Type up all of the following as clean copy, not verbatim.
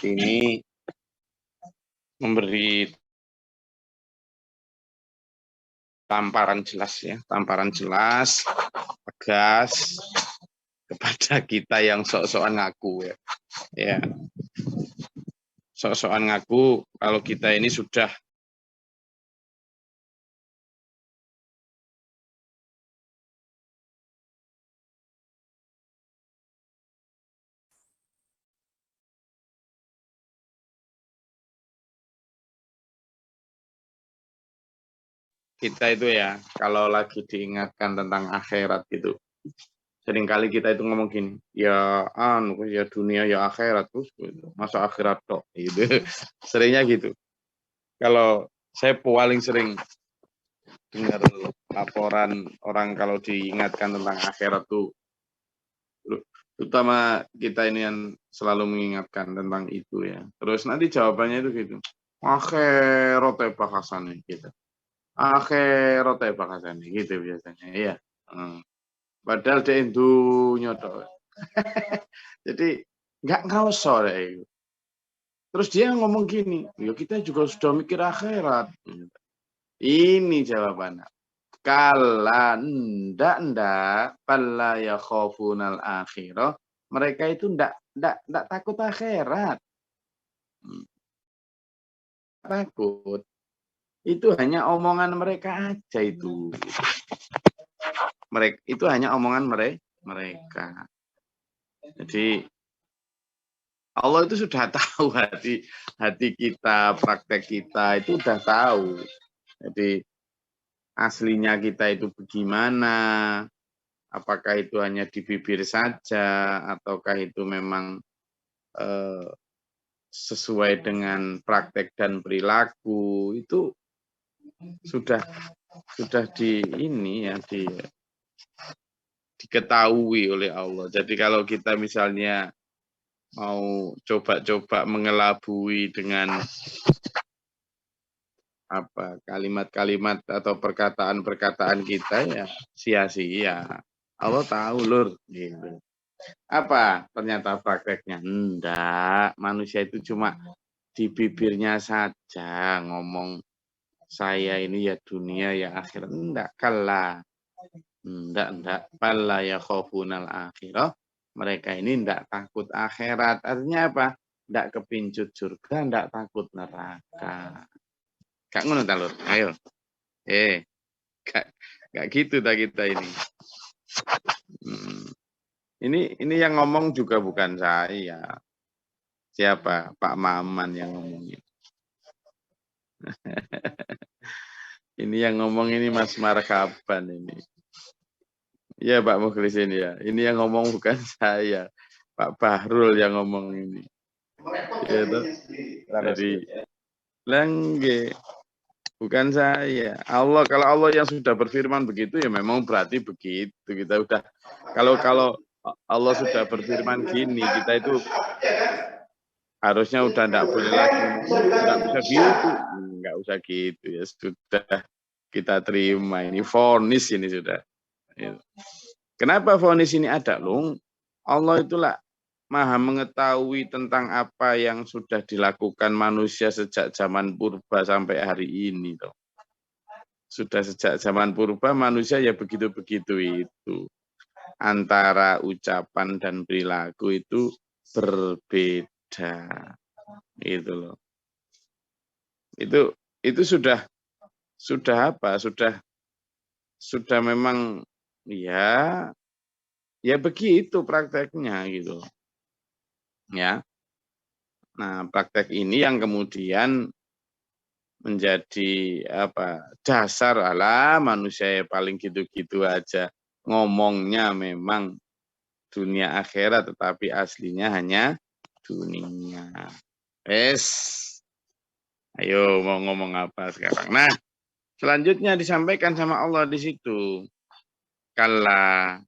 ini memberi tamparan jelas, tegas kepada kita yang sok-sokan ngaku ya. Ya. Sok-sokan ngaku kalau kita ini sudah kita itu ya, kalau lagi diingatkan tentang akhirat gitu, seringkali kita itu ngomong gini, ya ya dunia ya akhirat terus, masa akhirat tok, gitu. Seringnya gitu. Kalau saya paling sering dengar laporan orang kalau diingatkan tentang akhirat tuh, terutama kita ini yang selalu mengingatkan tentang itu ya. Terus nanti jawabannya itu gitu, akhirat bahasannya gitu. Akhirat bahasannya gitu biasanya, iya. Padahal dia itu nyoto. Jadi nggak usah deh. Terus dia ngomong gini, ya kita juga sudah mikir akhirat. Ini jawabannya. Kala ndak pala ya khofunal akhirah. Mereka itu ndak takut akhirat. Takut. Itu hanya omongan mereka aja itu. Itu hanya omongan mereka. Jadi Allah itu sudah tahu hati kita, praktek kita itu sudah tahu. Jadi aslinya kita itu bagaimana? Apakah itu hanya di bibir saja, ataukah itu memang sesuai dengan praktek dan perilaku? Itu sudah di ini ya diketahui oleh Allah. Jadi kalau kita misalnya mau coba-coba mengelabui dengan kalimat-kalimat atau perkataan-perkataan kita ya sia-sia. Allah tahu lur gitu. Apa ternyata prakteknya? Enggak, manusia itu cuma di bibirnya saja ngomong saya ini ya dunia ya akhirat. Enggak, kalah. Enggak. Pala ya khofunal akhirah. Mereka ini enggak takut akhirat. Artinya apa? Enggak kepincut surga, enggak takut neraka. Kak ngono ta lur. Ayo. Gak gitu ta kita ini. Ini yang ngomong juga bukan saya. Siapa? Pak Maman yang ngomongin. Ini yang ngomong ini Mas Markaban ini. Iya Pak Mukhlis ini ya. Ini yang ngomong bukan saya. Pak Bahrul yang ngomong ini. Ya, jadi langge bukan saya. Kalau Allah yang sudah berfirman begitu ya memang berarti begitu. Kita udah kalau Allah sudah berfirman gini, kita itu harusnya udah enggak boleh lagi, enggak bisa gitu, enggak usah gitu ya sudah kita terima ini vonis ini sudah. Kenapa vonis ini ada loh? Allah itulah maha mengetahui tentang apa yang sudah dilakukan manusia sejak zaman purba sampai hari ini loh. Sudah sejak zaman purba manusia ya begitu-begitu itu. Antara ucapan dan perilaku itu berbeda. Gitu loh. Itu sudah apa? Sudah memang ya begitu prakteknya gitu. Ya. Nah, praktek ini yang kemudian menjadi dasar manusia paling gitu-gitu aja. Ngomongnya memang dunia akhirat tetapi aslinya hanya dunia. Ayo mau ngomong apa sekarang? Nah, selanjutnya disampaikan sama Allah di situ. Kala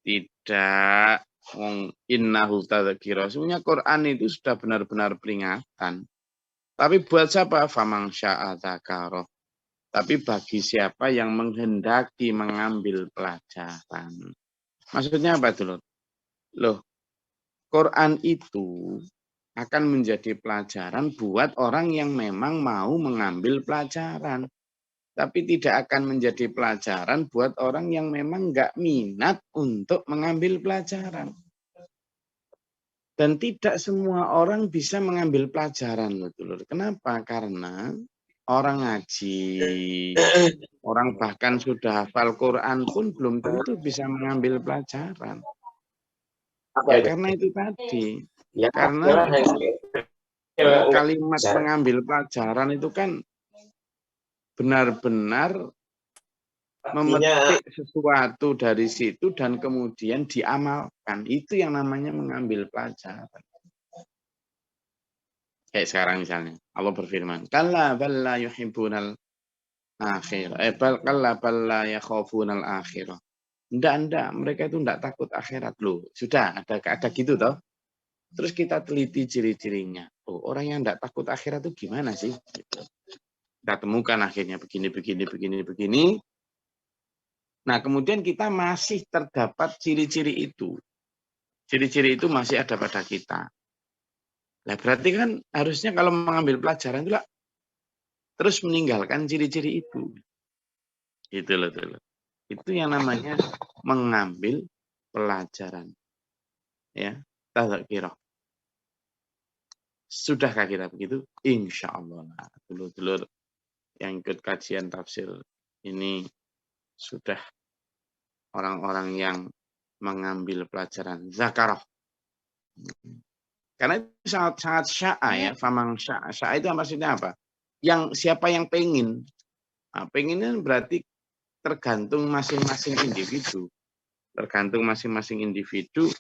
tidak innahu tadzkirah. Sebenarnya Quran itu sudah benar-benar peringatan. Tapi buat siapa? Famang syaa dzakara. Tapi bagi siapa yang menghendaki mengambil pelajaran. Maksudnya apa dulu? Loh, Quran itu akan menjadi pelajaran buat orang yang memang mau mengambil pelajaran. Tapi tidak akan menjadi pelajaran buat orang yang memang nggak minat untuk mengambil pelajaran. Dan tidak semua orang bisa mengambil pelajaran, loh, dulur. Kenapa? Karena orang ngaji, orang bahkan sudah hafal Quran pun belum tentu bisa mengambil pelajaran. Apa Ya itu? karena itu tadi. Ya, Karena enggak kalimat mengambil pelajaran itu kan benar-benar artinya memetik sesuatu dari situ dan kemudian diamalkan. Itu yang namanya mengambil pelajaran. Kayak sekarang misalnya, Allah berfirman, "Kalla balla yuhibbunal akhirah." Kalla balla yakhafunal akhirah. Enggak, mereka itu enggak takut akhirat loh. Sudah ada gitu toh. Terus kita teliti ciri-cirinya. Oh, orang yang enggak takut akhirat itu gimana sih? Gitu. Kita temukan akhirnya begini. Nah, kemudian kita masih terdapat ciri-ciri itu. Ciri-ciri itu masih ada pada kita. Nah, berarti kan harusnya kalau mengambil pelajaran itu terus meninggalkan ciri-ciri itu. Itu loh. Itu yang namanya mengambil pelajaran. Ya, tadzkirah. Sudahkah kita begitu? Insya Allah. Nah, dulur-dulur yang ikut kajian tafsir ini sudah orang-orang yang mengambil pelajaran zakarah. Karena itu sangat sya'a ya. Famang sya'a. Sya'a itu maksudnya apa? Siapa yang pengen. Nah, pengennya berarti tergantung masing-masing individu. Tergantung masing-masing individu.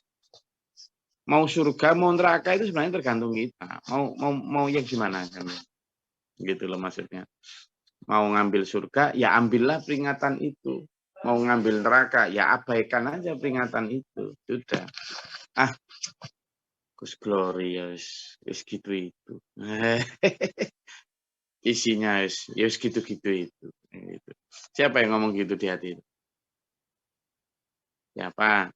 Mau surga, mau neraka itu sebenarnya tergantung kita. Mau yang gimana kan? Gitu loh maksudnya. Mau ngambil surga, ya ambillah peringatan itu. Mau ngambil neraka, ya abaikan aja peringatan itu. Sudah. Gus Glorious, gitu itu. Isinya gitu-gitu itu. Gitu. Siapa yang ngomong gitu di hati itu? Siapa?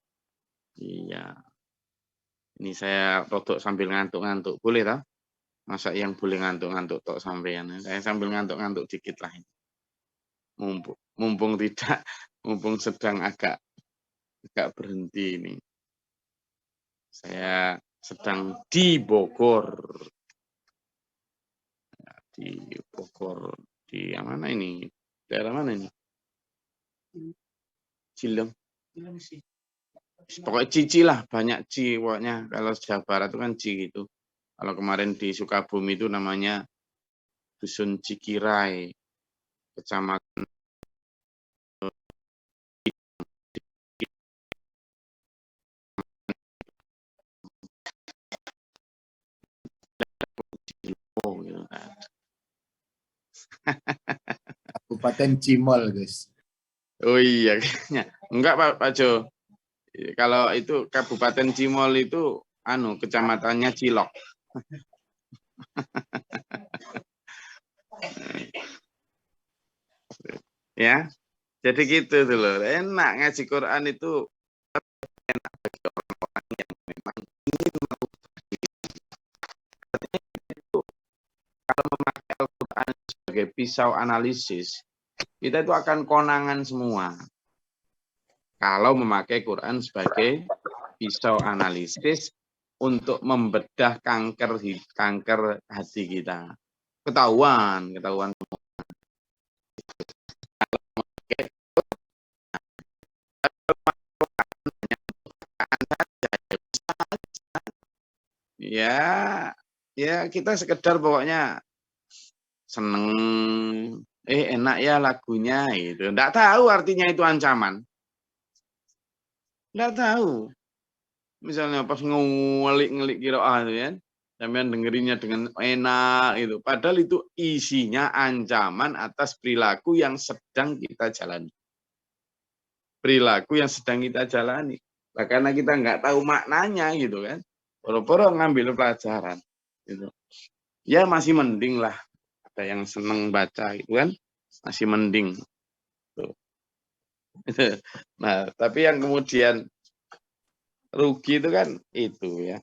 Iya. Ini saya rodok sambil ngantuk-ngantuk. Boleh tak? Masa yang boleh ngantuk-ngantuk tok sampean. Saya sambil ngantuk-ngantuk dikit lah. Mumpung sedang agak berhenti ini. Saya sedang di Bogor. Di Bogor. Di mana ini? Daerah mana ini? Cileng. Pokoknya Cici lah. Banyak Ci pokoknya. Kalau Jawa Barat itu kan Ci gitu. Kalau kemarin di Sukabumi itu namanya Dusun Cikirai. Kecamatan Oh, gitu kan. Kabupaten Cimol, guys. Oh iya, kayaknya. Enggak, Pak Jo. Kalau itu Kabupaten Cimol itu kecamatannya Cilok. Ya. Jadi gitu tuh loh. Enak ngaji Quran itu enak bagi orang-orang yang memang ingin mengubah itu. Kalau memakai Al-Quran sebagai pisau analisis, kita itu akan konangan semua. Kalau memakai Quran sebagai pisau analisis untuk membedah kanker hati kita. Ketahuan. Ya kita sekedar pokoknya seneng, enak ya lagunya gitu. Nggak tahu artinya itu ancaman. Nggak tahu. Misalnya pas ngelik qiraah itu ya, sampean dengerinnya dengan enak itu. Padahal itu isinya ancaman atas perilaku yang sedang kita jalani. Perilaku yang sedang kita jalani. Nah, karena kita nggak tahu maknanya gitu kan. Poro-poro ngambil pelajaran gitu. Ya masih mending lah. Ada yang seneng baca gitu kan. Masih mending. Tuh. Nah, tapi yang kemudian rugi itu kan itu ya.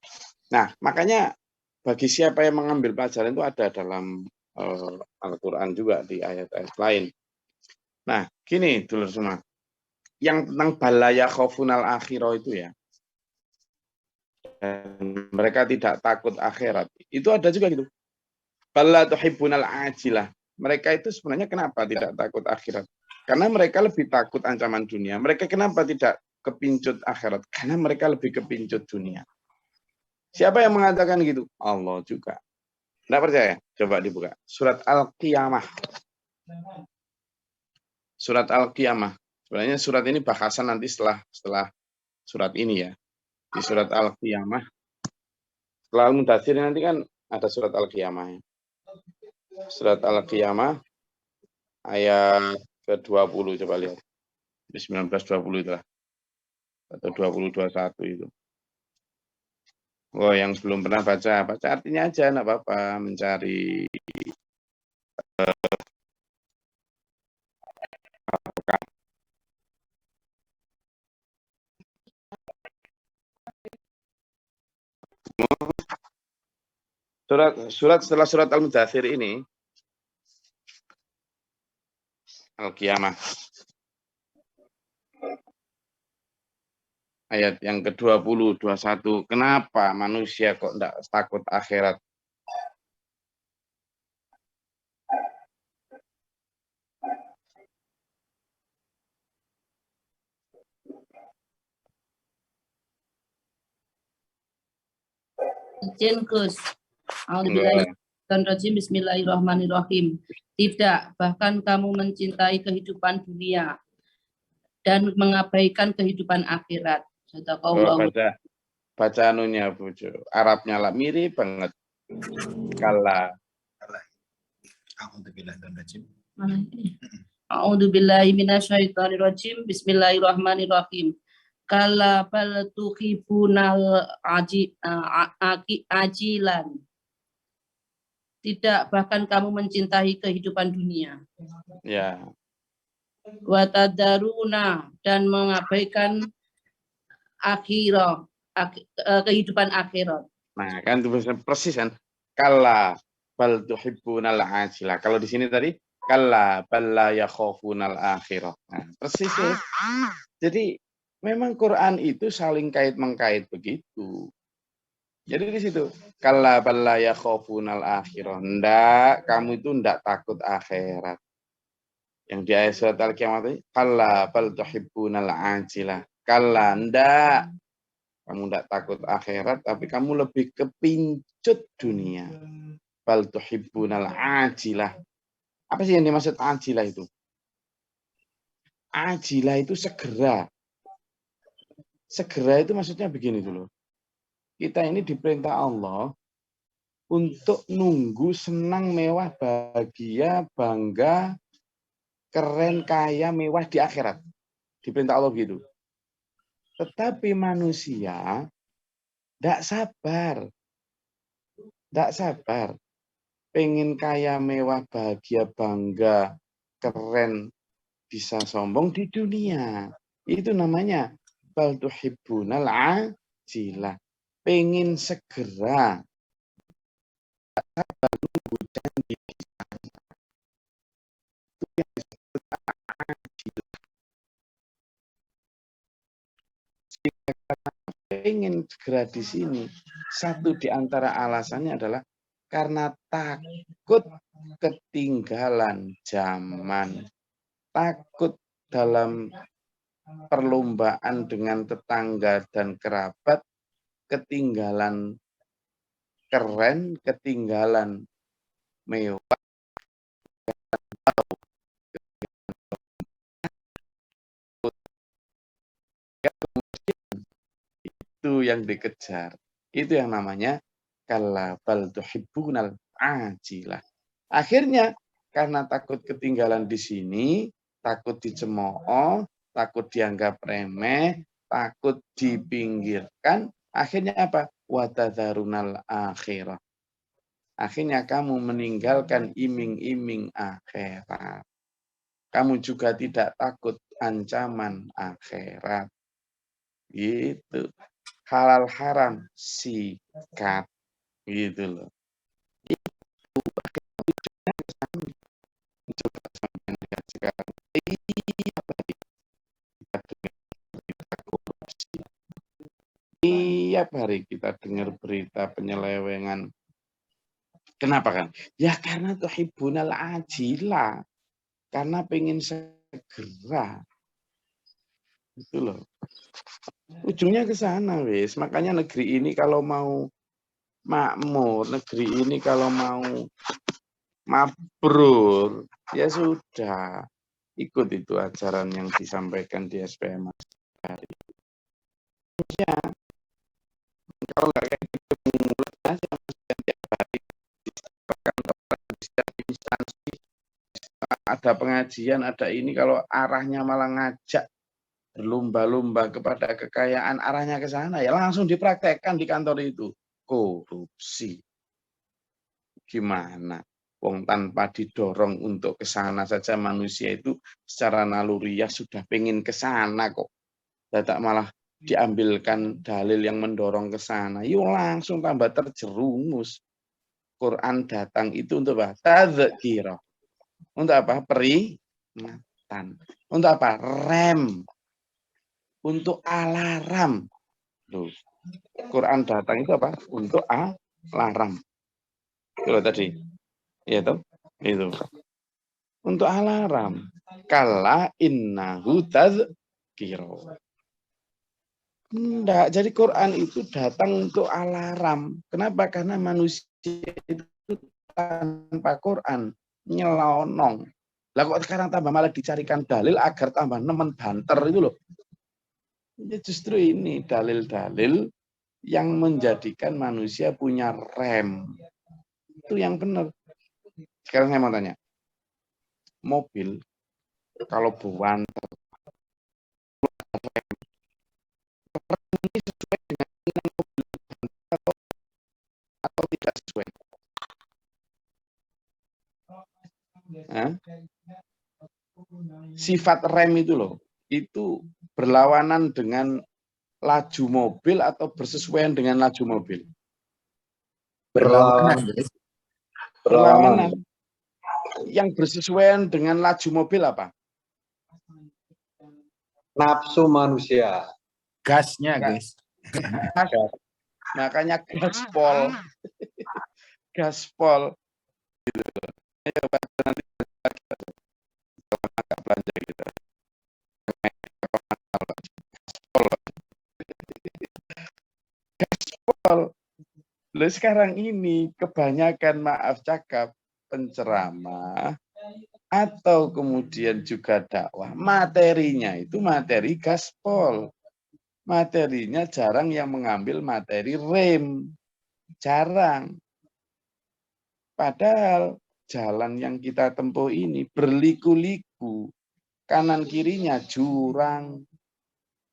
Nah, makanya bagi siapa yang mengambil pelajaran itu ada dalam Al-Quran juga di ayat-ayat lain. Nah, gini dulur semua. Yang tentang balaya khaufunal akhirah itu ya. Dan mereka tidak takut akhirat. Itu ada juga gitu. Bala tuhibbunal ajilah. Mereka itu sebenarnya kenapa tidak takut akhirat? Karena mereka lebih takut ancaman dunia. Mereka kenapa tidak kepincut akhirat? Karena mereka lebih kepincut dunia. Siapa yang mengatakan gitu? Allah juga. Tidak percaya? Coba dibuka. Surat Al-Qiyamah. Surat Al-Qiyamah. Sebenarnya surat ini bahasan nanti setelah surat ini ya. Di surat Al-Qiyamah. Setelah Al-Mudaththir nanti kan ada surat Al-Qiyamah. Surat Al-Qiyamah ayat ke-20 coba lihat. Di 19-20 itulah. Atau 20-21 itu. Oh, yang belum pernah baca artinya aja, enggak apa-apa, mencari surat setelah surat Al-Mudaththir ini Al-Qiyamah. Ayat yang ke-20, 21. Kenapa manusia kok enggak takut akhirat? Gus. Bismillahirrahmanirrahim. Tidak, bahkan kamu mencintai kehidupan dunia dan mengabaikan kehidupan akhirat. Baca anunya Bojo. Arabnya lah mirip banget. Kala. A'udzubillahi minasyaitonirrajim. Bismillahirrahmanirrahim. Kala bal tuhibunal ajilan. Tidak, bahkan kamu mencintai kehidupan dunia. Ya. Wa tadaruna, dan mengabaikan kehidupan akhirat. Nah, kan itu persis kan. Kala bal tuhibbunal ajilah. Kalau di sini tadi kala bal la yakhafunal akhirah. Nah, persis ya. Jadi memang Quran itu saling kait-mengkait begitu. Jadi di situ kala bal la yakhafunal akhirah. Ndak, kamu itu ndak takut akhirat. Yang di ayat surat Al-Qiyamah tadi kala bal tuhibbunal ajilah. Kala, ndak. Kamu tidak takut akhirat, tapi kamu lebih kepincut dunia. Bal tuhibbunal ajilah. Apa sih yang dimaksud ajilah itu? Ajilah itu segera. Segera itu maksudnya begini dulu. Kita ini diperintah Allah untuk nunggu senang, mewah, bahagia, bangga, keren, kaya, mewah di akhirat. Diperintah Allah begitu. Tetapi manusia tidak sabar. Tidak sabar. Pengen kaya, mewah, bahagia, bangga, keren, bisa sombong di dunia. Itu namanya bal tuhibbunal ajilah. Pengen segera. Pengen segera di sini. Satu di antara alasannya adalah karena takut ketinggalan zaman. Takut dalam perlombaan dengan tetangga dan kerabat, ketinggalan keren, ketinggalan mewah. Itu yang dikejar. Itu yang namanya kalla bal tuhibbunal ajilah. Akhirnya karena takut ketinggalan di sini, takut dicemooh, takut dianggap remeh, takut dipinggirkan, akhirnya apa? Wa tadharunal akhirah. Akhirnya kamu meninggalkan iming-iming akhirat. Kamu juga tidak takut ancaman akhirat. Gitu. Halal haram sikat. Gitu loh. Sekarang tiap hari kita dengar berita penyelewengan. Kenapa kan? Ya karena tuhibbunal ajila. Karena pengen segera. Itu loh. Ujungnya ke sana, wis. Makanya negeri ini kalau mau makmur, negeri ini kalau mau mabrur, ya sudah. Ikut itu ajaran yang disampaikan di SPM. Ya, kalau nggak kayak gitu, mulut aja setiap hari di setiap instansi ada pengajian, ada ini, kalau arahnya malah ngajak berlomba-lomba kepada kekayaan, arahnya ke sana, ya langsung dipraktekkan di kantor itu. Korupsi. Gimana? Wong tanpa didorong untuk ke sana saja manusia itu secara naluriah sudah pengen ke sana kok. Dadak malah diambilkan dalil yang mendorong ke sana. Yuk langsung tambah terjerumus. Quran datang itu untuk apa? Tadzkirah. Untuk apa? Peringatan. Untuk apa? Rem. Untuk alarm. Loh. Quran datang itu apa? Untuk alarm. Itu tadi. Ya toh? Itu. Untuk alarm. Kala innahu tadzkirah. Enggak, jadi Quran itu datang untuk alarm. Kenapa? Karena manusia itu tanpa Quran nyelonong. Lah kok sekarang tambah malah dicarikan dalil agar tambah nemen banter itu loh. Ya justru ini dalil-dalil yang menjadikan manusia punya rem. Itu yang benar. Sekarang saya mau tanya. Mobil kalau buan ini sesuai dengan mobil atau tidak sesuai? Sifat rem itu loh, itu berlawanan dengan laju mobil atau bersesuaian dengan laju mobil? Berlawanan, guys. Berlawanan. Yang bersesuaian dengan laju mobil apa? Nafsu manusia. Gasnya, guys. Makanya gaspol. Gaspol. Ayo nanti kita belanja kita. Gaspol. Lalu sekarang ini kebanyakan, maaf cakap, penceramah atau kemudian juga dakwah, materinya itu materi gaspol. Materinya jarang yang mengambil materi rem. Jarang. Padahal jalan yang kita tempuh ini berliku-liku. Kanan kirinya jurang.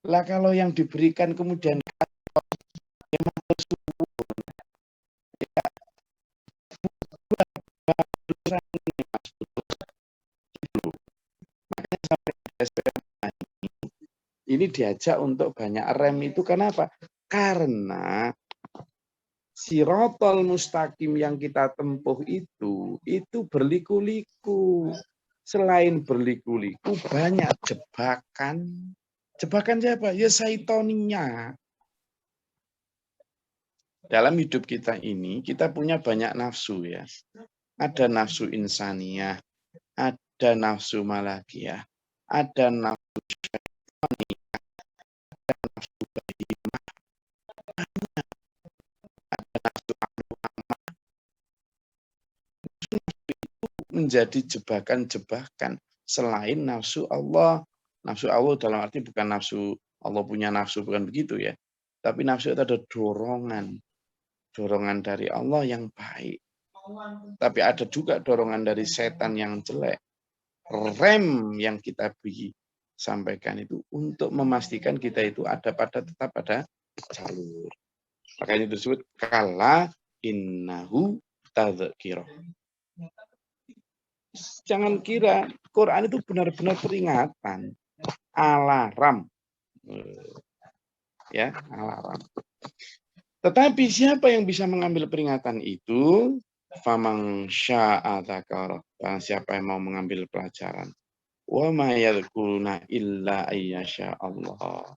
Lah kalau yang diberikan kemudian ini diajak untuk banyak rem itu kenapa? Karena Sirotol mustaqim yang kita tempuh itu berliku-liku. Selain berliku-liku, banyak jebakan. Jebakan siapa? Ya saitoninya. Dalam hidup kita ini, kita punya banyak nafsu ya. Ada nafsu insaniyah, ada nafsu malakiyah, ada nafsu syaitaniyah, ada nafsu bahimah, ada nafsu menjadi jebakan-jebakan selain nafsu Allah. Nafsu Allah dalam arti bukan nafsu Allah punya nafsu, bukan begitu ya. Tapi nafsu itu ada dorongan. Dorongan dari Allah yang baik. Tapi ada juga dorongan dari setan yang jelek. Rem yang kita beri sampaikan itu untuk memastikan kita itu tetap pada jalur. Makanya disebut kala innahu tadzkirah. Jangan kira Quran itu benar-benar peringatan, alarm. Ya, alarm. Tetapi siapa yang bisa mengambil peringatan itu? Famang sya'a dzakara. Siapa yang mau mengambil pelajaran. Wa ma yadhkuruna illa ayyasha Allah.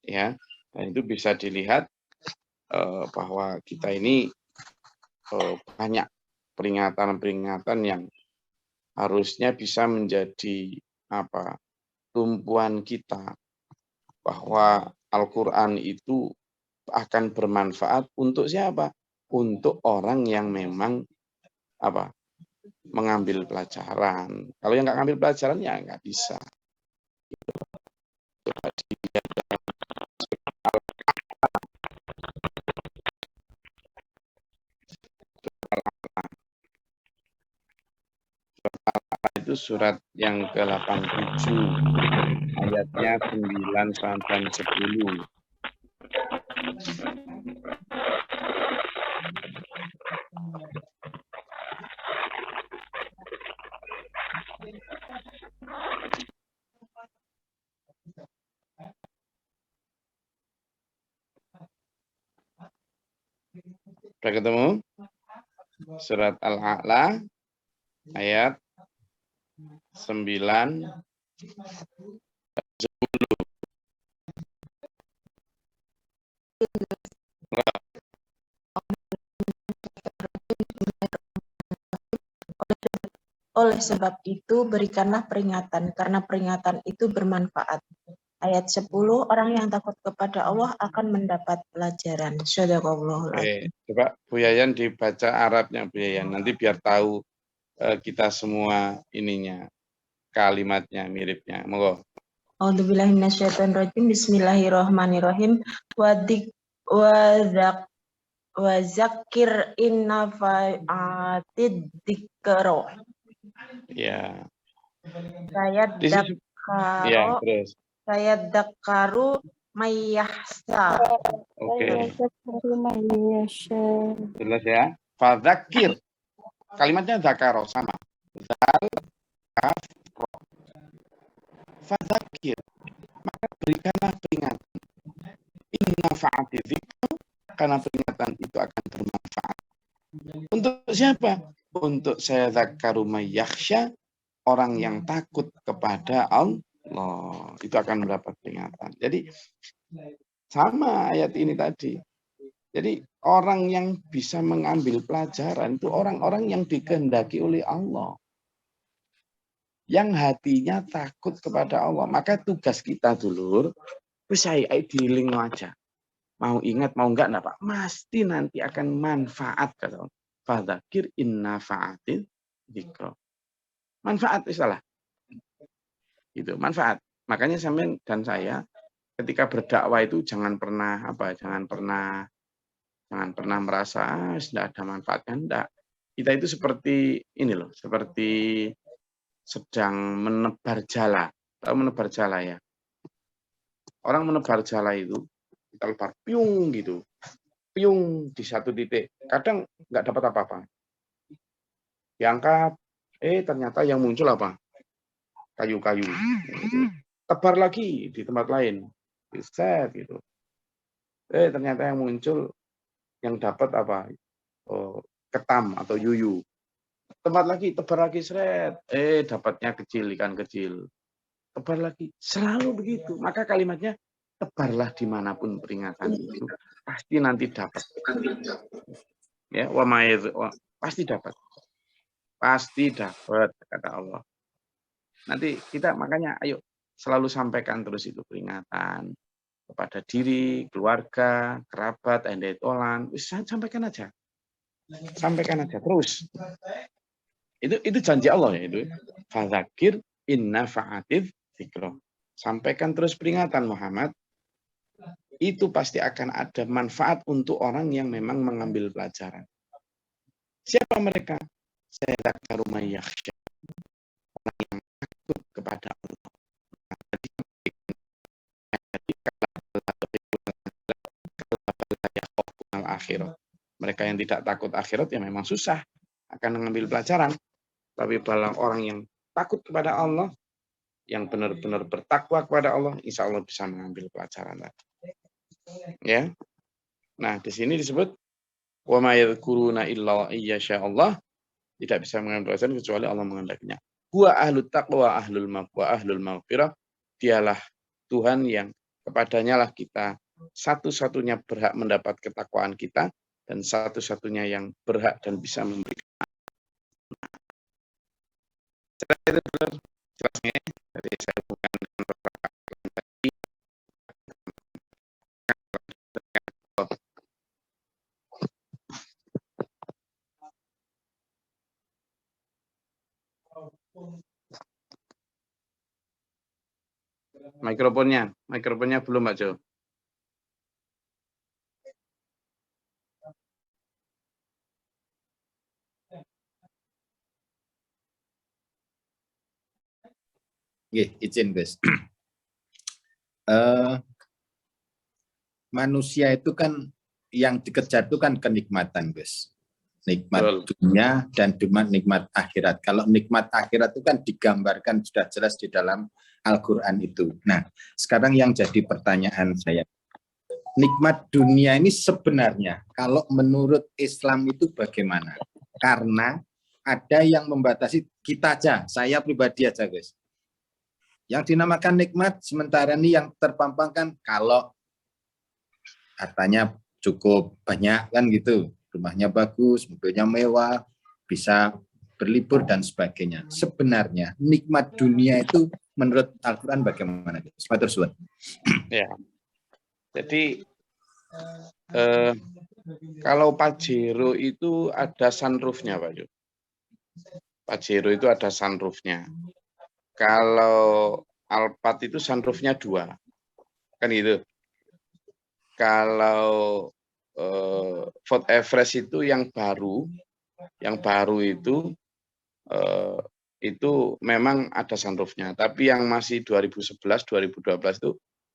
Ya, dan itu bisa dilihat bahwa kita ini banyak peringatan-peringatan yang harusnya bisa menjadi tumpuan kita bahwa Al-Qur'an itu akan bermanfaat untuk siapa? Untuk orang yang memang mengambil pelajaran. Kalau yang nggak ngambil pelajaran ya nggak bisa. Itu surat yang ke-87 ayatnya 9 sampai 10. Sudah ketemu? Surat Al-A'la ayat 9 Oleh sebab itu, berikanlah peringatan, karena peringatan itu bermanfaat. Ayat 10, orang yang takut kepada Allah akan mendapat pelajaran. Shadaqallahul adzim. Coba Bu Yayan dibaca Arabnya Bu Yayan, nanti biar tahu kita semua ininya, kalimatnya, miripnya. Monggo. A'udzubillahi minasyaitonirrajim. Bismillahirrahmanirrahim. Wa zakir inna fa'atid dzikra. Ya. Saya dakaru mayyahsa. Oke. Jelas ya. Fadzakir. Kalimatnya zakaro sama. Zal, kaf, ro. Fadzakir. Maka berikanlah peringatan. Inna fa'ati dzikra, karena peringatan itu akan bermanfaat. Untuk siapa? Untuk saya zakaru mayyakhsha, orang yang takut kepada Allah. Itu akan mendapat peringatan. Jadi sama ayat ini tadi. Jadi orang yang bisa mengambil pelajaran itu orang-orang yang dikehendaki oleh Allah. Yang hatinya takut kepada Allah. Maka tugas kita dulur, saya diiling aja. Mau ingat, mau enggak, Pak. Pasti nanti akan manfaat. Fadzakir inna fa'atil dzikra. Manfaat salah. Itu manfaat. Makanya sampean dan saya ketika berdakwah itu jangan pernah merasa tidak ada manfaatnya, enggak. Kita itu seperti ini loh, seperti sedang menebar jala. Tahu menebar jala ya? Orang menebar jala itu kita lebar piung gitu. Piung di satu titik. Kadang nggak dapat apa-apa. Diangkat, ternyata yang muncul apa? Kayu-kayu. Tebar lagi di tempat lain. Set gitu. Ternyata yang muncul yang dapat apa? Ketam atau yuyu. Tebar lagi, tebar lagi, seret. Dapatnya kecil, ikan kecil. Tebar lagi. Selalu begitu. Maka kalimatnya, tebarlah dimanapun peringatan itu. Pasti nanti dapat. Ya, pasti dapat. Pasti dapat, kata Allah. Nanti kita makanya, ayo selalu sampaikan terus itu peringatan kepada diri, keluarga, kerabat, endetolan. Sampaikan aja. Sampaikan aja terus. Itu janji Allah ya itu. Fadzakir inna fa'atid dzikra. Sampaikan terus peringatan Muhammad. Itu pasti akan ada manfaat untuk orang yang memang mengambil pelajaran. Siapa mereka? Saya zakaru mayyakhsha. Orang yang takut kepada Allah. Akhirat. Mereka yang tidak takut akhirat ya memang susah akan mengambil pelajaran. Tapi orang yang takut kepada Allah, yang benar-benar bertakwa kepada Allah, insya Allah bisa mengambil pelajaran. Ya, Nah, di sini disebut wa may yadhkuruna illa Allah, tidak bisa mengambil perasaan kecuali Allah menghendakinya. Huwa ahlut taqwa ahlul maghfirah. Dialah Tuhan yang kepadanya lah kita satu-satunya berhak mendapat ketakwaan kita dan satu-satunya yang berhak dan bisa memberikan. Jelasnya dari saya bukan mikrofonnya belum Mbak Jo. Izin Gus. Manusia itu kan yang dikejar itu kan kenikmatan Gus. Nikmat dunia dan nikmat akhirat. Kalau nikmat akhirat itu kan digambarkan sudah jelas di dalam Al-Quran itu. Nah, sekarang yang jadi pertanyaan saya, nikmat dunia ini sebenarnya kalau menurut Islam itu bagaimana? Karena ada yang membatasi kita aja, saya pribadi aja guys. Yang dinamakan nikmat sementara ini yang terpampangkan kalau hartanya cukup banyak kan gitu, rumahnya bagus, mobilnya mewah, bisa berlibur dan sebagainya. Sebenarnya nikmat dunia itu menurut Al-Quran bagaimana? Ya, jadi kalau Pajero itu ada sunroofnya Pak Jo. Pajero itu ada sunroofnya. Kalau Alphard itu sunroofnya 2, kan gitu. Kalau Ford Everest itu yang baru itu memang ada sunroofnya. Tapi yang masih 2011, 2012 itu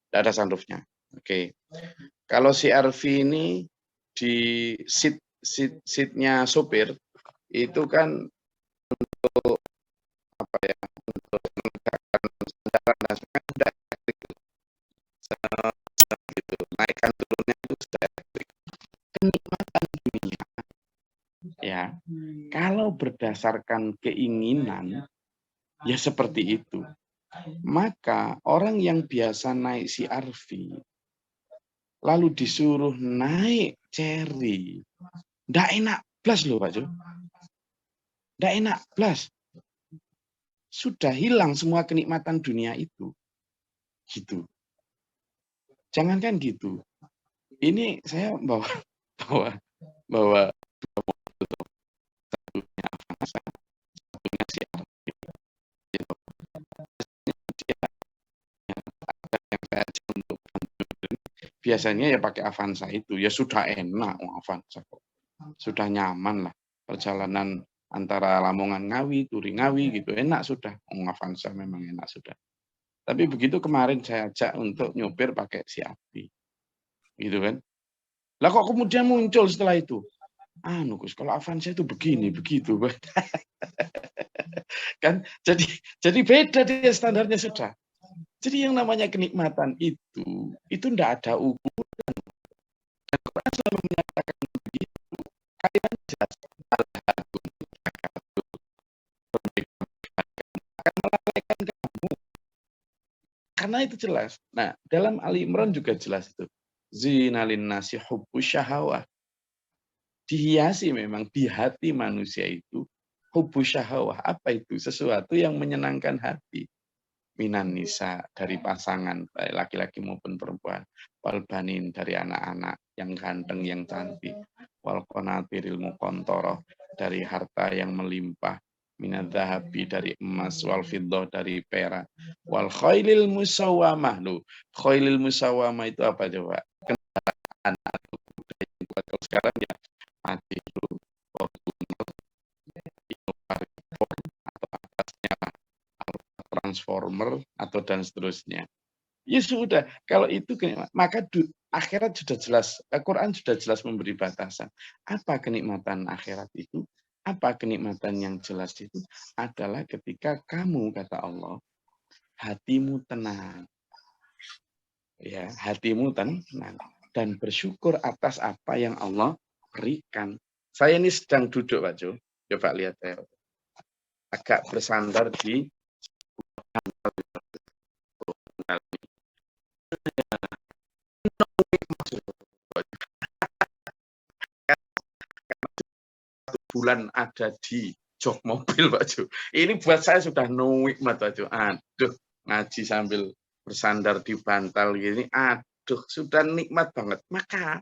tidak ada sunroofnya. Oke. Kalau CR-V ini di seatnya sopir itu kan untuk apa ya? Untuk menegakkan sandaran dan sebagainya sudah gitu. Naikkan turunnya itu sudah elektrik. Kenikmatan dunia ya. Kalau berdasarkan keinginan ya seperti itu. Maka orang yang biasa naik CR-V lalu disuruh naik Cherry, ndak enak blas loh Pak Jo. Ndak enak blas. Sudah hilang semua kenikmatan dunia itu. Gitu. Jangankan gitu. Ini saya bawa dua mobil, satunya Avanza, satunya CR-V. Gitu. Yang saya ajak untuk biasanya ya pakai Avanza itu. Ya sudah enak Avanza kok. Sudah nyaman lah perjalanan antara Lamongan Ngawi, Turi Ngawi gitu, enak sudah. Avanza memang enak sudah. Tapi begitu kemarin saya ajak untuk nyopir pakai CR-V. Gitu kan. Lah kok kemudian muncul setelah itu? Gus, kalau Avanza itu begini, begitu. Kan jadi beda dia standarnya sudah. Jadi yang namanya kenikmatan itu enggak ada ukuran. Dan Quran selalu menyatakan begitu. Kalian jelas akan melalaikan kamu. Karena itu jelas. Nah, dalam Ali Imran juga jelas itu. Zinalin nasi hubbu syahawah. Dihiasi memang di hati manusia itu hubbu syahawah. Apa itu? Sesuatu yang menyenangkan hati. Minan nisa dari pasangan, baik laki-laki maupun perempuan. Wal banin dari anak-anak yang ganteng, yang cantik. Wal qanatiril muqantharah dari harta yang melimpah. Minad dhahabi dari emas, wal fiddah dari perak, wal khailil musawwamah. Loh, khailil musawwamah itu apa coba? Kendaraan atau kuda yang kuat. Kalau sekarang ya Pajero, Fortuner, Innovator atau atasnya Transformer atau dan seterusnya. Ya sudah, kalau itu maka akhirat sudah jelas, Al-Quran sudah jelas memberi batasan. Apa kenikmatan akhirat itu? Apa kenikmatan yang jelas itu? Adalah ketika kamu, kata Allah, hatimu tenang. Ya, hatimu tenang. dan bersyukur atas apa yang Allah berikan. Saya ini sedang duduk, Pak Jo. Coba lihat saya. Agak bersandar di bulan ada di jok mobil, Pak Jo. Ini buat saya sudah nikmat, Pak Jo. Aduh, ngaji sambil bersandar di bantal gini. Aduh, sudah nikmat banget. Maka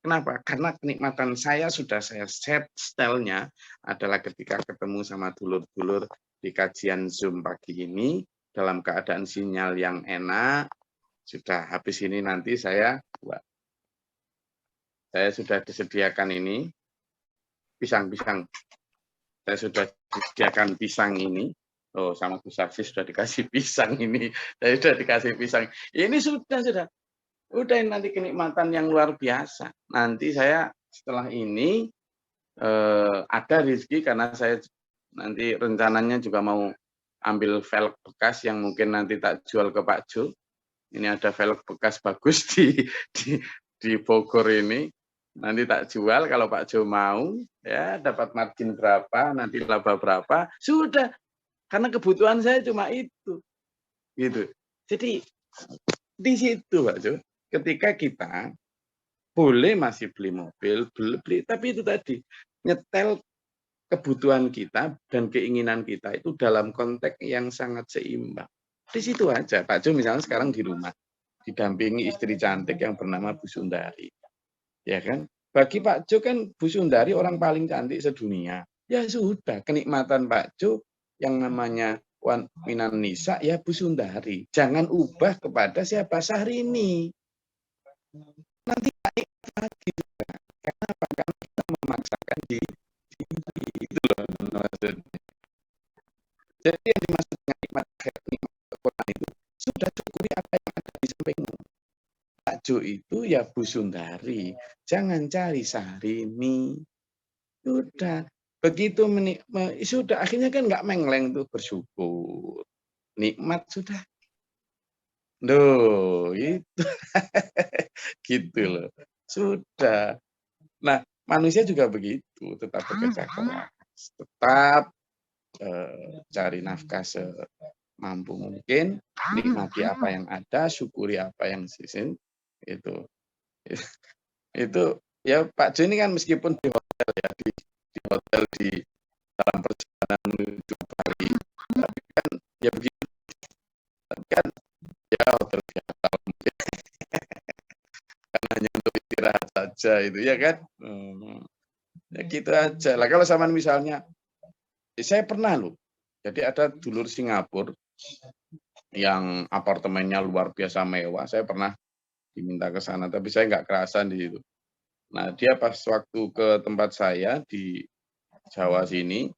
kenapa? Karena kenikmatan saya sudah saya set stylenya adalah ketika ketemu sama dulur-dulur di kajian Zoom pagi ini dalam keadaan sinyal yang enak. Sudah habis ini nanti saya sudah disediakan ini pisang-pisang. Saya sudah disediakan pisang ini. Oh, sama Bu Saksi sudah dikasih pisang ini. Saya sudah dikasih pisang. Ini sudah. Udah nanti kenikmatan yang luar biasa. Nanti saya setelah ini ada rezeki karena saya nanti rencananya juga mau ambil velg bekas yang mungkin nanti tak jual ke Pak Jo. Ini ada velg bekas bagus di Bogor ini. Nanti tak jual kalau Pak Jo mau, ya dapat margin berapa, nanti laba berapa, sudah. Karena kebutuhan saya cuma itu. Gitu. Jadi di situ Pak Jo. Ketika kita boleh masih beli mobil, beli, tapi itu tadi nyetel kebutuhan kita dan keinginan kita itu dalam konteks yang sangat seimbang. Di situ aja, Pak Jo misalnya sekarang di rumah, didampingi istri cantik yang bernama Bu Sundari. Ya kan? Bagi Pak Jo kan Bu Sundari orang paling cantik sedunia. Ya sudah, kenikmatan Pak Jo yang namanya Wan Minan Nisa ya Bu Sundari. Jangan ubah kepada siapa Syahrini. Nanti naik lagi juga. Kenapa? Karena kita memaksakan diri itu loh maksudnya. Jadi yang dimaksud dengan nikmat Quran itu sudah syukuri apa yang ada di sampingmu. Pak Jo itu ya Bu Sundari, jangan cari Syahrini. Sudah begitu sudah akhirnya kan nggak mengleng tuh bersyukur, nikmat sudah. Loh, itu gitu loh. Sudah. Nah, manusia juga begitu, tetap bekerja keras, tetap cari nafkah semampu mungkin, nikmati apa yang ada, syukuri apa yang sisa. Itu ya Pak Jo ini kan meskipun di hotel ya, di hotel di dalam perjalanan menuju Bali, tapi kan ya begitu, tapi kan ya hotel biasa mungkin kan hanya untuk istirahat saja itu ya kan. Ya gitu aja lah. Kalau sama misalnya saya pernah loh, jadi ada dulur Singapura yang apartemennya luar biasa mewah, saya pernah diminta ke sana tapi saya nggak kerasan di situ. Nah dia pas waktu ke tempat saya di Jawa sini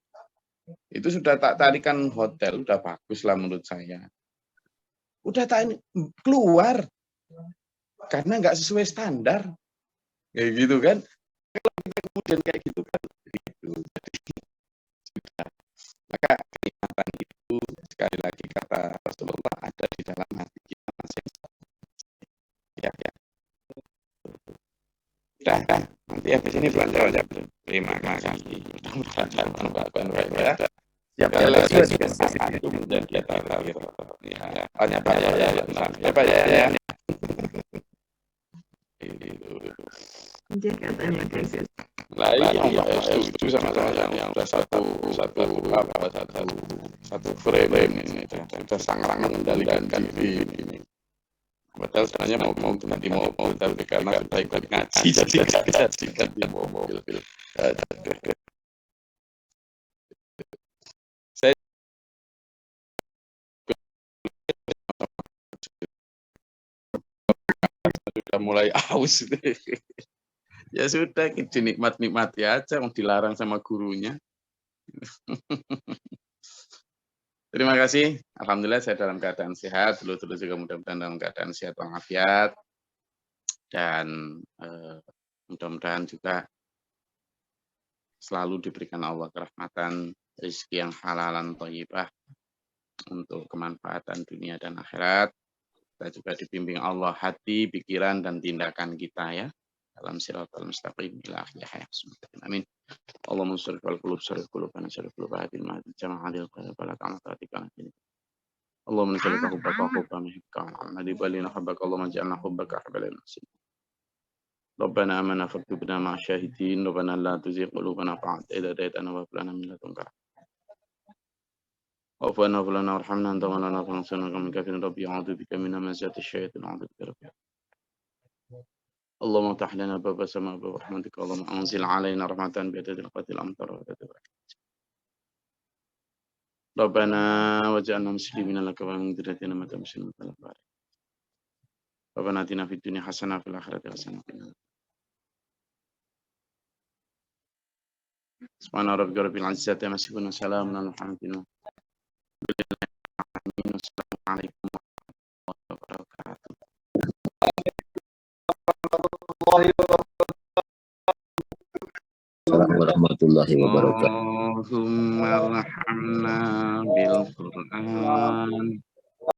itu sudah tak tarikan hotel, udah bagus lah menurut saya. Udah tak keluar karena nggak sesuai standar, kayak gitu kan. Kalau kita kemudian kayak gitu kan, gitu. Jadi sudah. Maka kenikmatan itu sekali lagi kata Rasulullah ada di dalam hati kita masing-masing. Ya. Udah. Nanti habis ini belanja. Terima kasih. Baik-baik. Ya, itu menjadi kita ya. Banyak ya Pak ya. Lah iya, setuju sama saya yang satu frame ini sudah sangat mengendalikan diri ini. Padahal sebenarnya mau ganti mobil tapi karena kita ikut ngaji jadi ganti mobil. Saya sudah mulai aus. Ya sudah, dinikmati aja, mau dilarang sama gurunya. Terima kasih. Alhamdulillah saya dalam keadaan sehat. Dulu juga mudah-mudahan dalam keadaan sehat walafiat. Dan mudah-mudahan juga selalu diberikan Allah kerahmatan, rezeki yang halalan thayyibah untuk kemanfaatan dunia dan akhirat. kita juga dibimbing Allah hati, pikiran, dan tindakan kita ya. Dalam siratal mustaqim ila akhir hayat. Amin. Allahumma sholli ala qulub sholli qulubana sholli qulub hadil ma'adil jama'adil qalb wala ta'atika ini. Allahumma sholli ala hubbaka wa hubba mihka nadi balina hubbaka Allahumma ja'alna hubbaka hablal masin. Rabbana amanna faktubna ma'a syahidin. Rabbana la tuzigh qulubana ba'da idh hadaytana wa hab lana min ladunka وَفَنَا فَلَنَا وَارْحَمْنَا أَنْتَ وَلَنَا فَانْصُرْنَا مِنَ الْكَافِرِينَ رَبِّ أَعُوذُ بِكَ مِنْ هَمَزَاتِ الشَّيَاطِينِ وَأَعُوذُ بِكَ رَبِّ اللهم افتح لنا باب السماء باب رحمتك اللهم أنزل علينا رحمة بعدد القتل الأمطار وعدد ربنا وجعلنا مسلمين لك ومن ذريتنا أمة مسلمة لك ربنا آتنا في الدنيا حسنة وفي الآخرة حسنة سبحان ربك رب العزة عما يصفون وسلام على المرسلين والسلام عليكم ورحمة الله وبركاته. Assalamualaikum warahmatullahi wabarakatuh. Allahumma arhamna bil Qur'an